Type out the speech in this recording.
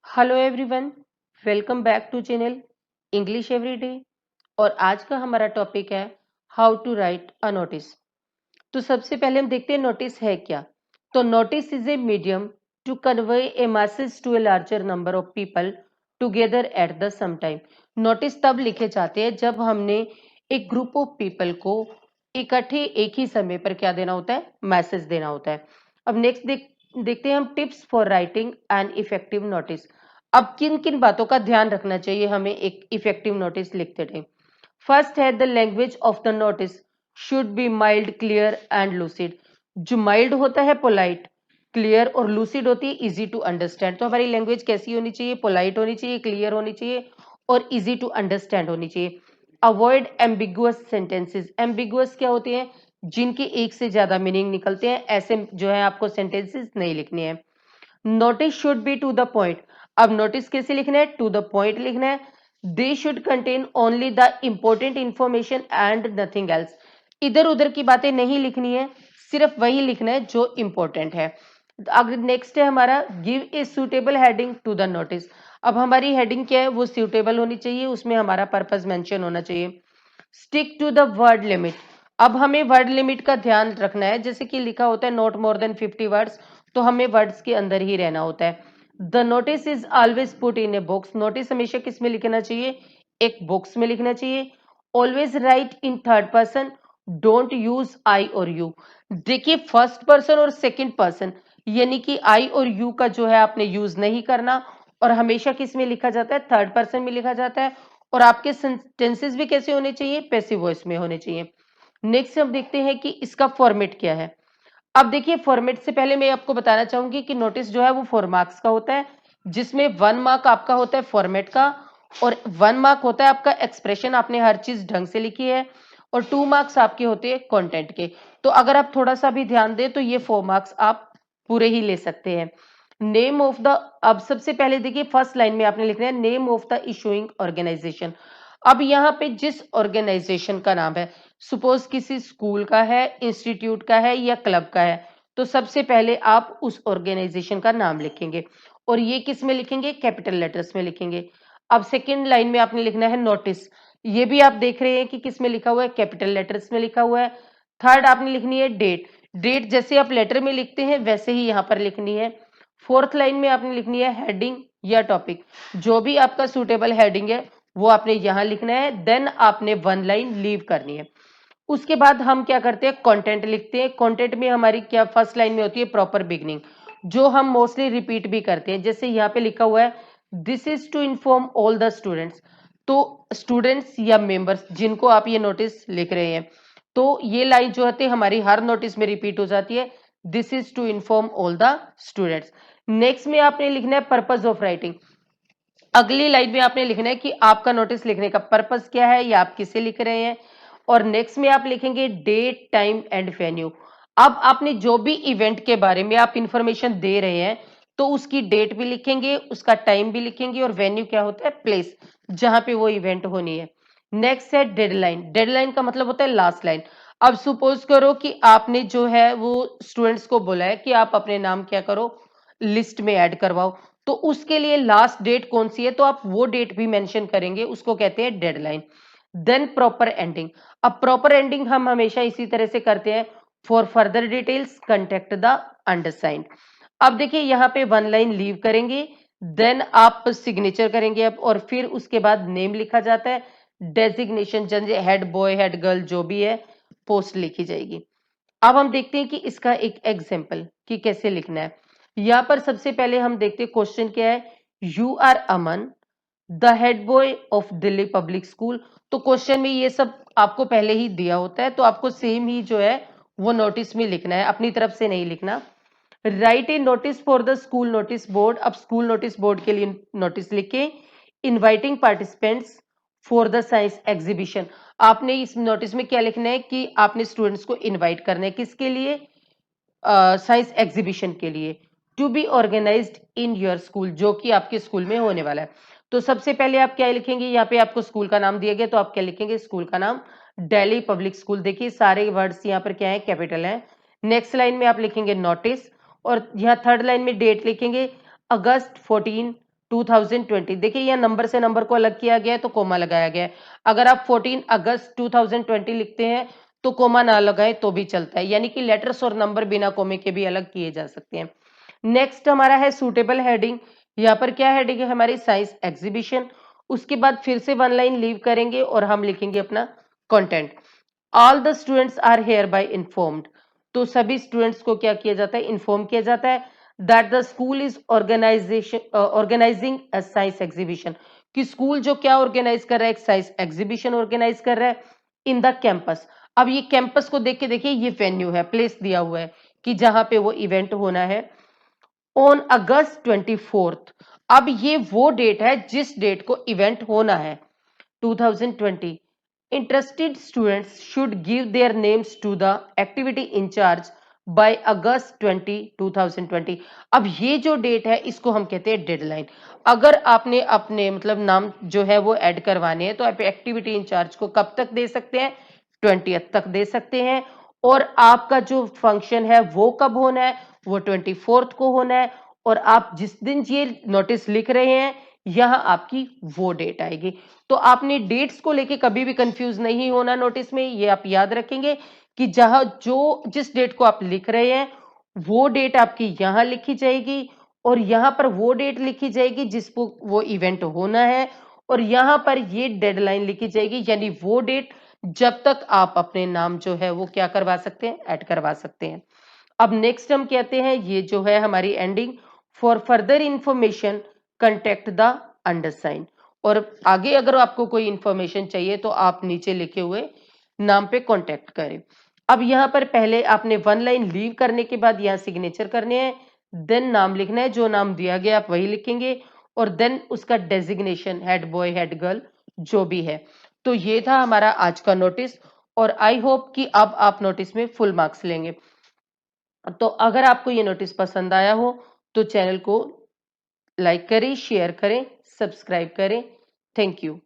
Hello everyone, welcome back to channel English everyday. और आज का हमारा टॉपिक है how to write a notice. तो सबसे पहले हम देखते हैं नोटिस है क्या। तो notice is a medium to convey a message to a larger number of people together at the same time. Notice तब लिखे जाते हैं जब हमने एक ग्रुप ऑफ पीपल को इकट्ठे एक ही समय पर क्या देना होता है, मैसेज देना होता है। अब नेक्स्ट देखते हैं हम tips for writing an effective notice. अब किन किन बातों का ध्यान रखना चाहिए हमें एक इफेक्टिव नोटिस लिखते टाइम। फर्स्ट है the language of the notice should B mild, clear and lucid. जो माइल्ड होता है पोलाइट, क्लियर और लूसिड होती है इजी टू अंडरस्टैंड। तो हमारी लैंग्वेज कैसी होनी चाहिए, पोलाइट होनी चाहिए, क्लियर होनी चाहिए और इजी टू अंडरस्टैंड होनी चाहिए। Avoid ambiguous sentences. एम्बिगुअस क्या होते हैं, जिनके एक से ज्यादा मीनिंग निकलते हैं, ऐसे जो है आपको सेंटेंसेस नहीं लिखने हैं। Notice should be to the point. अब नोटिस कैसे लिखना है, टू द पॉइंट लिखना है। They should contain only the important information and nothing else. इधर उधर की बातें नहीं लिखनी है, सिर्फ वही लिखना है जो इंपॉर्टेंट है। अगर नेक्स्ट है हमारा give a suitable heading to the notice. अब हमारी हेडिंग क्या है, वो सुटेबल होनी चाहिए, उसमें हमारा पर्पस मेंशन होना चाहिए। Stick to the word limit. अब हमें वर्ड लिमिट का ध्यान रखना है, जैसे कि लिखा होता है नॉट मोर देन 50 वर्ड्स, तो हमें वर्ड्स के अंदर ही रहना होता है। The notice is always put in a box. Notice हमेशा किस में लिखना चाहिए, एक बॉक्स में लिखना चाहिए। Always right in third person, don't use I और यू। देखिए फर्स्ट पर्सन और सेकंड पर्सन यानी कि आई और यू का जो है आपने यूज नहीं करना, और हमेशा किस में लिखा जाता है, थर्ड पर्सन में लिखा जाता है। और आपके सेंटेंसेस भी कैसे होने चाहिए, पैसिव वॉइस में होने चाहिए। नेक्स्ट हम देखते हैं कि इसका फॉर्मेट क्या है। अब देखिए फॉर्मेट से पहले मैं आपको बताना चाहूंगी कि नोटिस जो है वो 4 मार्क्स का होता है, जिसमें 1 मार्क आपका होता है फॉर्मेट का, और 1 मार्क होता है आपका एक्सप्रेशन, आपने हर चीज ढंग से लिखी है, और 2 मार्क्स आपके होते हैं कंटेंट के। तो अगर आप थोड़ा सा भी ध्यान दें तो ये 4 मार्क्स आप पूरे ही ले सकते हैं। नेम ऑफ द, अब सबसे पहले देखिए फर्स्ट लाइन में आपने लिखना है name of the issuing organisation. अब यहाँ पे जिस ऑर्गेनाइजेशन का नाम है, सपोज किसी स्कूल का है, इंस्टीट्यूट का है या क्लब का है, तो सबसे पहले आप उस ऑर्गेनाइजेशन का नाम लिखेंगे, और ये किस में लिखेंगे, कैपिटल लेटर्स में लिखेंगे। अब सेकेंड लाइन में आपने लिखना है नोटिस। ये भी आप देख रहे हैं कि किस में लिखा हुआ है, कैपिटल लेटर्स में लिखा हुआ है। थर्ड आपने लिखनी है डेट। डेट जैसे आप लेटर में लिखते हैं वैसे ही यहाँ पर लिखनी है। फोर्थ लाइन में आपने लिखनी है हेडिंग या टॉपिक। जो भी आपका सुटेबल हेडिंग है वो आपने यहां लिखना है, देन आपने 1 लाइन लीव करनी है। उसके बाद हम क्या करते हैं, कंटेंट लिखते हैं। कंटेंट में हमारी क्या फर्स्ट लाइन में होती है प्रॉपर बिगनिंग, जो हम मोस्टली रिपीट भी करते हैं। जैसे यहाँ पे लिखा हुआ है this is to inform all the students. तो स्टूडेंट्स या मेंबर्स जिनको आप ये नोटिस लिख रहे हैं, तो ये लाइन जो होती है हमारी हर नोटिस में रिपीट हो जाती है, this is to inform all the students. Next में आपने लिखना है पर्पज ऑफ राइटिंग। अगली लाइन में आपने लिखना है कि आपका नोटिस लिखने का पर्पस क्या है या आप किसे लिख रहे हैं। और नेक्स्ट में आप लिखेंगे डेट, टाइम एंड वेन्यू। अब आपने जो भी इवेंट के बारे में आप इंफॉर्मेशन दे रहे हैं, तो उसकी डेट भी लिखेंगे, उसका टाइम भी लिखेंगे, और वेन्यू क्या होता है, प्लेस जहां पे वो इवेंट होनी है। नेक्स्ट है डेडलाइन। डेडलाइन का मतलब होता है लास्ट लाइन। अब सपोज करो कि आपने जो है वो स्टूडेंट्स को बोला है कि आप अपने नाम क्या करो, लिस्ट में ऐड करवाओ, तो उसके लिए लास्ट डेट कौन सी है, तो आप वो डेट भी मेंशन करेंगे, उसको कहते हैं डेडलाइन। Then proper ending. अब प्रॉपर एंडिंग हम हमेशा इसी तरह से करते हैं, for further details contact the undersigned. अब देखिए यहाँ पे 1 लाइन लीव करेंगे, देन आप सिग्नेचर करेंगे अब, और फिर उसके बाद नेम लिखा जाता है, डेजिग्नेशन जैसे हेड बॉय हेड गर्ल जो भी है, पोस्ट लिखी जाएगी। अब हम देखते हैं कि इसका एक एग्जाम्पल कि कैसे लिखना है। यहाँ पर सबसे पहले हम देखते हैं क्वेश्चन क्या है, you are Aman the head boy of Delhi public school. तो क्वेश्चन में ये सब आपको पहले ही दिया होता है, तो आपको सेम ही जो है वो नोटिस में लिखना है, अपनी तरफ से नहीं लिखना। Right A notice for the school notice board. अब स्कूल नोटिस बोर्ड के लिए नोटिस लिखे। Inviting participants for the science exhibition. आपने इस नोटिस में क्या लिखना है कि आपने स्टूडेंट्स को इनवाइट करना है, किसके लिए, साइंस एग्जीबिशन के लिए, to be organised in your school, जो कि आपके स्कूल में होने वाला है। तो सबसे पहले आप क्या लिखेंगे, यहाँ पे आपको स्कूल का नाम दिया गया, तो आप क्या लिखेंगे, स्कूल का नाम दिल्ली पब्लिक स्कूल। देखिए सारे वर्ड्स यहाँ पर क्या है, कैपिटल है। नेक्स्ट लाइन में आप लिखेंगे नोटिस, और यहाँ थर्ड लाइन में डेट लिखेंगे अगस्त 14 2020, देखिए यह नंबर से नंबर को अलग किया गया है तो कोमा लगाया गया है। अगर आप 14 अगस्त 2020 लिखते हैं तो कोमा ना लगाए तो भी चलता है, यानी कि लेटर्स और नंबर बिना कोमे के भी अलग किए जा सकते हैं। नेक्स्ट हमारा है सूटेबल हेडिंग। यहाँ पर क्या हेडिंग है हमारी, साइंस एग्जीबिशन। उसके बाद फिर से वन लाइन लीव करेंगे और हम लिखेंगे अपना content. All the students are hereby बाय इन्फॉर्म्ड, तो सभी स्टूडेंट्स को क्या किया जाता है, इन्फॉर्म किया जाता है that the school is organising a science exhibition, कि स्कूल जो क्या ऑर्गेनाइज कर रहा है, एक साइंस एग्जीबिशन ऑर्गेनाइज कर रहा है इन द कैंपस। अब ये कैंपस को देख के देखिए ये वेन्यू है, प्लेस दिया हुआ है कि जहां पे वो इवेंट होना है ऑन अगस्त 24th। अब ये वो डेट है जिस डेट को इवेंट होना है 2020। Interested students should give their names to the activity in charge by August 20, 2020। अब ये जो डेट है इसको हम कहते हैं डेडलाइन। अगर आपने अपने मतलब नाम जो है वो ऐड करवाने हैं तो आप एक्टिविटी इंचार्ज को कब तक दे सकते हैं, 20th तक दे सकते हैं। और आपका जो फंक्शन है वो कब होना है, वो 24th को होना है। और आप जिस दिन ये नोटिस लिख रहे हैं यहां आपकी वो डेट आएगी। तो आपने डेट्स को लेके कभी भी कंफ्यूज नहीं होना नोटिस में, ये आप याद रखेंगे कि जहां जो जिस डेट को आप लिख रहे हैं वो डेट आपकी यहां लिखी जाएगी और यहां पर वो डेट लिखी जाएगी जिसको वो इवेंट होना है और यहां पर ये डेडलाइन लिखी जाएगी, यानी वो डेट जब तक आप अपने नाम जो है वो क्या करवा सकते हैं, ऐड करवा सकते हैं। अब नेक्स्ट हम कहते हैं ये जो है हमारी ending, for further information contact the undersign. और आगे अगर आपको कोई इंफॉर्मेशन चाहिए तो आप नीचे लिखे हुए नाम पे कांटेक्ट करें। अब यहाँ पर पहले आपने वन लाइन लीव करने के बाद यहाँ सिग्नेचर करने हैं, देन नाम लिखना है, जो नाम दिया गया आप वही लिखेंगे और देन उसका designation, head boy head girl जो भी है। तो ये था हमारा आज का नोटिस और आई होप कि अब आप नोटिस में फुल मार्क्स लेंगे। तो अगर आपको ये नोटिस पसंद आया हो तो चैनल को लाइक करें, शेयर करें, सब्सक्राइब करें। Thank you.